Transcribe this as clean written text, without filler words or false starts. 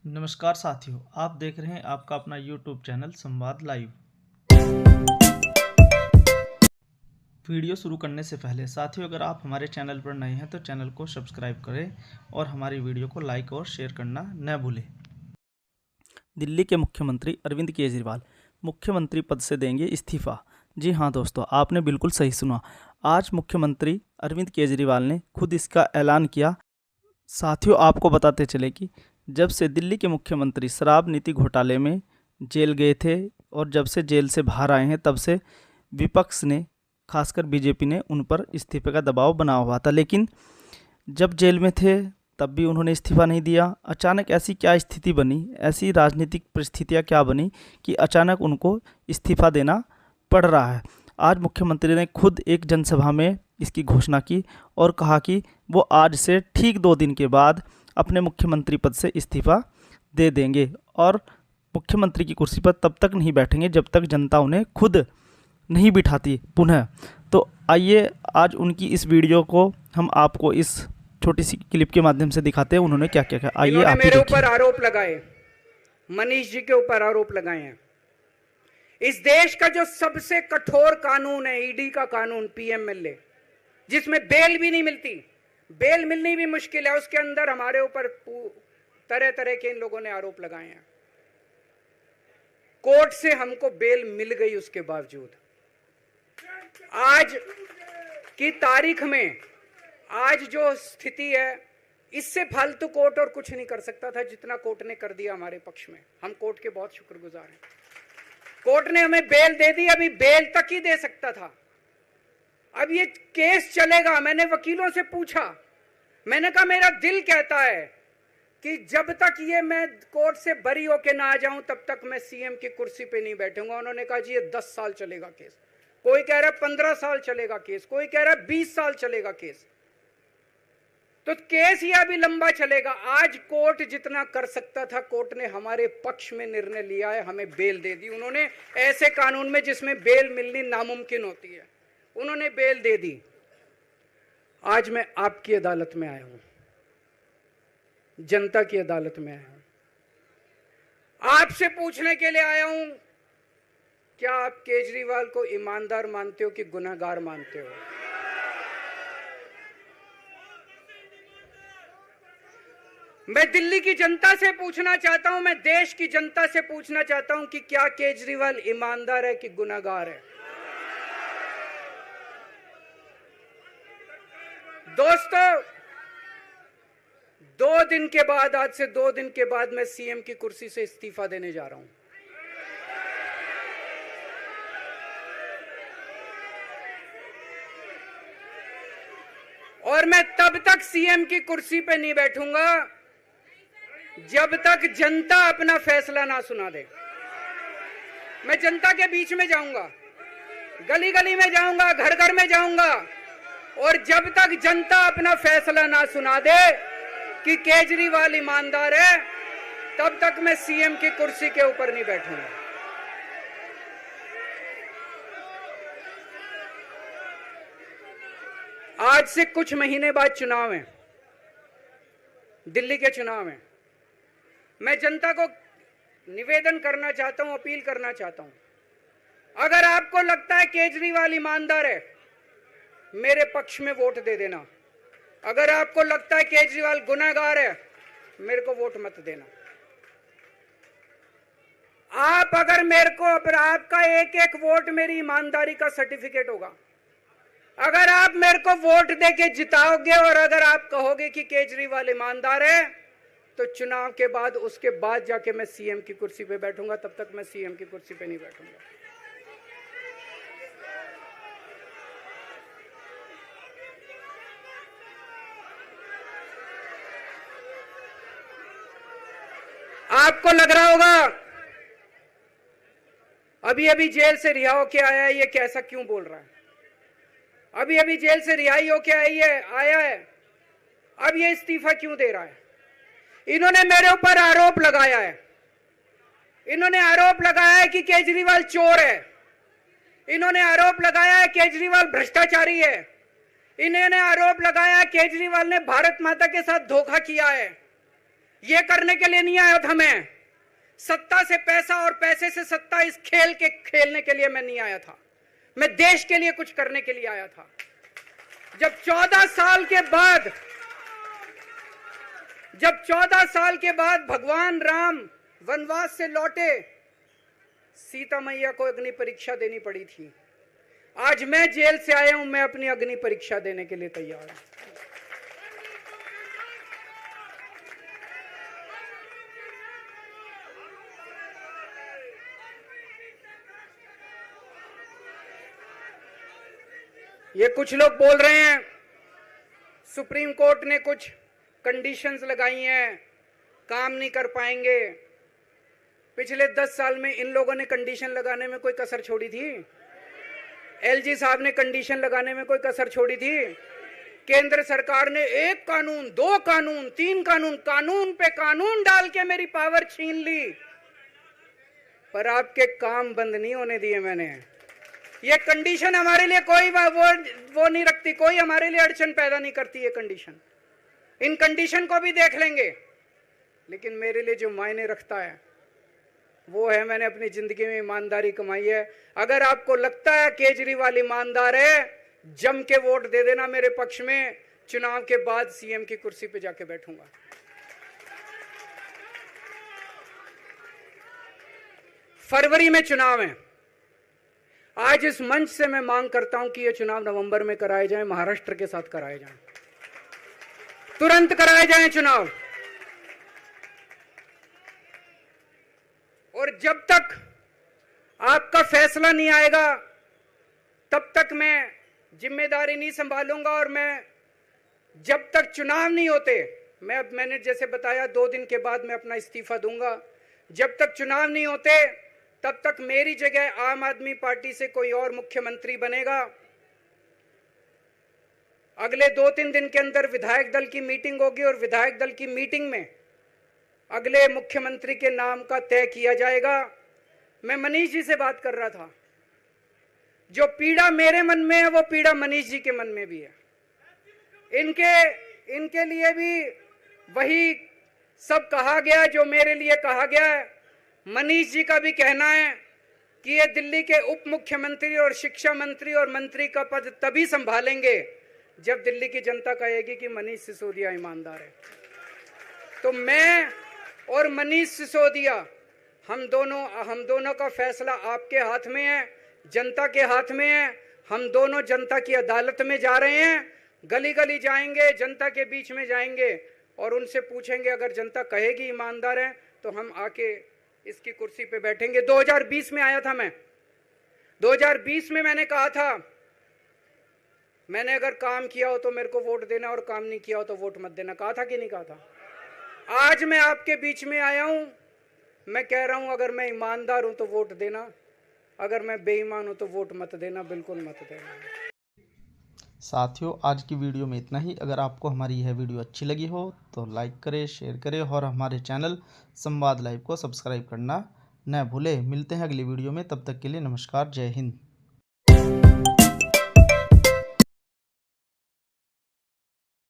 नमस्कार साथियों, आप देख रहे हैं आपका अपना YouTube चैनल संवाद लाइव। वीडियो शुरू करने से पहले साथियों, अगर आप हमारे चैनल पर नए हैं तो चैनल को सब्सक्राइब करें और हमारी वीडियो को लाइक और शेयर करना न भूलें। दिल्ली के मुख्यमंत्री अरविंद केजरीवाल मुख्यमंत्री पद से देंगे इस्तीफा। जी हाँ दोस्तों, आपने बिल्कुल सही सुना। आज मुख्यमंत्री अरविंद केजरीवाल ने खुद इसका ऐलान किया। साथियों, आपको बताते चले कि जब से दिल्ली के मुख्यमंत्री शराब नीति घोटाले में जेल गए थे और जब से जेल से बाहर आए हैं, तब से विपक्ष ने, खासकर बीजेपी ने, उन पर इस्तीफे का दबाव बना हुआ था। लेकिन जब जेल में थे तब भी उन्होंने इस्तीफा नहीं दिया। अचानक ऐसी क्या स्थिति बनी, ऐसी राजनीतिक परिस्थितियां क्या बनी कि अचानक उनको इस्तीफा देना पड़ रहा है। आज मुख्यमंत्री ने खुद एक जनसभा में इसकी घोषणा की और कहा कि वो आज से ठीक 2 दिन के बाद अपने मुख्यमंत्री पद से इस्तीफा दे देंगे और मुख्यमंत्री की कुर्सी पर तब तक नहीं बैठेंगे जब तक जनता उन्हें खुद नहीं बिठाती पुनः। तो आइए आज उनकी इस वीडियो को हम आपको इस छोटी सी क्लिप के माध्यम से दिखाते हैं उन्होंने क्या क्या कहा। आइए आप मेरे ऊपर आरोप लगाए, मनीष जी के ऊपर आरोप लगाए हैं। इस देश का जो सबसे कठोर कानून है, ईडी का कानून, पीएमएलए, जिसमें बेल भी नहीं मिलती, बेल मिलनी भी मुश्किल है, उसके अंदर हमारे ऊपर तरह तरह के इन लोगों ने आरोप लगाए हैं। कोर्ट से हमको बेल मिल गई, उसके बावजूद आज की तारीख में, आज जो स्थिति है, इससे फालतू कोर्ट और कुछ नहीं कर सकता था जितना कोर्ट ने कर दिया हमारे पक्ष में। हम कोर्ट के बहुत शुक्रगुजार हैं। कोर्ट ने हमें बेल दे दी, अभी बेल तक ही दे सकता था। अब ये केस चलेगा। मैंने वकीलों से पूछा, मैंने कहा मेरा दिल कहता है कि जब तक ये मैं कोर्ट से बरी होके ना आ जाऊं तब तक मैं सीएम की कुर्सी पे नहीं बैठूंगा। उन्होंने कहा जी ये 10 साल चलेगा केस, कोई कह रहा है 15 साल चलेगा केस, कोई कह रहा है 20 साल चलेगा केस। तो केस ये अभी लंबा चलेगा। आज कोर्ट जितना कर सकता था, कोर्ट ने हमारे पक्ष में निर्णय लिया है, हमें बेल दे दी उन्होंने। ऐसे कानून में जिसमें बेल मिलनी नामुमकिन होती है, उन्होंने बेल दे दी। आज मैं आपकी अदालत में आया हूं, जनता की अदालत में आया हूं, आपसे पूछने के लिए आया हूं, क्या आप केजरीवाल को ईमानदार मानते हो कि गुनहगार मानते हो? मैं दिल्ली की जनता से पूछना चाहता हूं, मैं देश की जनता से पूछना चाहता हूं कि क्या केजरीवाल ईमानदार है कि गुनहगार है? दोस्तों, 2 दिन के बाद, आज से 2 दिन के बाद मैं सीएम की कुर्सी से इस्तीफा देने जा रहा हूं। और मैं तब तक सीएम की कुर्सी पे नहीं बैठूंगा जब तक जनता अपना फैसला ना सुना दे। मैं जनता के बीच में जाऊंगा, गली गली में जाऊंगा, घर घर में जाऊंगा, और जब तक जनता अपना फैसला ना सुना दे कि केजरीवाल ईमानदार है, तब तक मैं सीएम की कुर्सी के ऊपर नहीं बैठूंगा। आज से कुछ महीने बाद चुनाव है, दिल्ली के चुनाव है। मैं जनता को निवेदन करना चाहता हूं, अपील करना चाहता हूं, अगर आपको लगता है केजरीवाल ईमानदार है, मेरे पक्ष में वोट दे देना। अगर आपको लगता है केजरीवाल गुनहगार है, मेरे को वोट मत देना। आप अगर मेरे को, अगर आपका एक एक वोट मेरी ईमानदारी का सर्टिफिकेट होगा। अगर आप मेरे को वोट देके जिताओगे और अगर आप कहोगे कि केजरीवाल ईमानदार है, तो चुनाव के बाद, उसके बाद जाके मैं सीएम की कुर्सी पे बैठूंगा। तब तक मैं सीएम की कुर्सी पे नहीं बैठूंगा। आपको लग रहा होगा अभी अभी जेल से रिहा होके आया है, ये कैसा क्यों बोल रहा है? अभी अभी जेल से रिहाई होके आया है, अब ये इस्तीफा क्यों दे रहा है? इन्होंने मेरे ऊपर आरोप लगाया है, इन्होंने आरोप लगाया है कि केजरीवाल चोर है, इन्होंने आरोप लगाया है केजरीवाल भ्रष्टाचारी है, इन्होंने आरोप लगाया केजरीवाल ने भारत माता के साथ धोखा किया है। ये करने के लिए नहीं आया था मैं। सत्ता से पैसा और पैसे से सत्ता, इस खेल के खेलने के लिए मैं नहीं आया था। मैं देश के लिए कुछ करने के लिए आया था। जब 14 साल के बाद भगवान राम वनवास से लौटे, सीता मैया को अग्नि परीक्षा देनी पड़ी थी। आज मैं जेल से आया हूं, मैं अपनी अग्नि परीक्षा देने के लिए तैयार हूं। ये कुछ लोग बोल रहे हैं सुप्रीम कोर्ट ने कुछ कंडीशंस लगाई हैं, काम नहीं कर पाएंगे। पिछले 10 साल में इन लोगों ने कंडीशन लगाने में कोई कसर छोड़ी थी? एलजी साहब ने कंडीशन लगाने में कोई कसर छोड़ी थी? केंद्र सरकार ने 1 कानून, 2 कानून, 3 कानून, कानून पे कानून डाल के मेरी पावर छीन ली, पर आपके काम बंद नहीं होने दिए मैंने। ये कंडीशन हमारे लिए कोई वो नहीं रखती, कोई हमारे लिए अड़चन पैदा नहीं करती। ये कंडीशन, इन कंडीशन को भी देख लेंगे, लेकिन मेरे लिए जो मायने रखता है वो है मैंने अपनी जिंदगी में ईमानदारी कमाई है। अगर आपको लगता है केजरीवाल ईमानदार है, जम के वोट दे देना मेरे पक्ष में। चुनाव के बाद सीएम की कुर्सी पे जाके बैठूंगा। फरवरी में चुनाव है। आज इस मंच से मैं मांग करता हूं कि ये चुनाव नवंबर में कराए जाएं, महाराष्ट्र के साथ कराए जाएं, तुरंत कराए जाएं चुनाव। और जब तक आपका फैसला नहीं आएगा तब तक मैं जिम्मेदारी नहीं संभालूंगा। और मैं जब तक चुनाव नहीं होते, मैंने जैसे बताया 2 दिन के बाद मैं अपना इस्तीफा दूंगा। जब तक चुनाव नहीं होते तब तक मेरी जगह आम आदमी पार्टी से कोई और मुख्यमंत्री बनेगा। अगले 2-3 दिन के अंदर विधायक दल की मीटिंग होगी और विधायक दल की मीटिंग में अगले मुख्यमंत्री के नाम का तय किया जाएगा। मैं मनीष जी से बात कर रहा था, जो पीड़ा मेरे मन में है वो पीड़ा मनीष जी के मन में भी है। इनके लिए भी वही सब कहा गया जो मेरे लिए कहा गया है। मनीष जी का भी कहना है कि ये दिल्ली के उप मुख्यमंत्री और शिक्षा मंत्री और मंत्री का पद तभी संभालेंगे जब दिल्ली की जनता कहेगी कि मनीष सिसोदिया ईमानदार है। तो मैं और मनीष सिसोदिया, हम दोनों का फैसला आपके हाथ में है, जनता के हाथ में है। हम दोनों जनता की अदालत में जा रहे हैं, गली गली जाएंगे, जनता के बीच में जाएंगे और उनसे पूछेंगे, अगर जनता कहेगी ईमानदार है तो हम आके इसकी कुर्सी पे बैठेंगे। 2020 में आया था मैं। 2020 में मैंने कहा था, मैंने अगर काम किया हो तो मेरे को वोट देना और काम नहीं किया हो तो वोट मत देना। कहा था कि नहीं कहा था? आज मैं आपके बीच में आया हूं, मैं कह रहा हूं अगर मैं ईमानदार हूं तो वोट देना, अगर मैं बेईमान हूं तो वोट मत देना, बिल्कुल मत देना। साथियों, आज की वीडियो में इतना ही। अगर आपको हमारी यह वीडियो अच्छी लगी हो तो लाइक करें, शेयर करें और हमारे चैनल संवाद लाइव को सब्सक्राइब करना न भूलें। मिलते हैं अगली वीडियो में, तब तक के लिए नमस्कार, जय हिंद।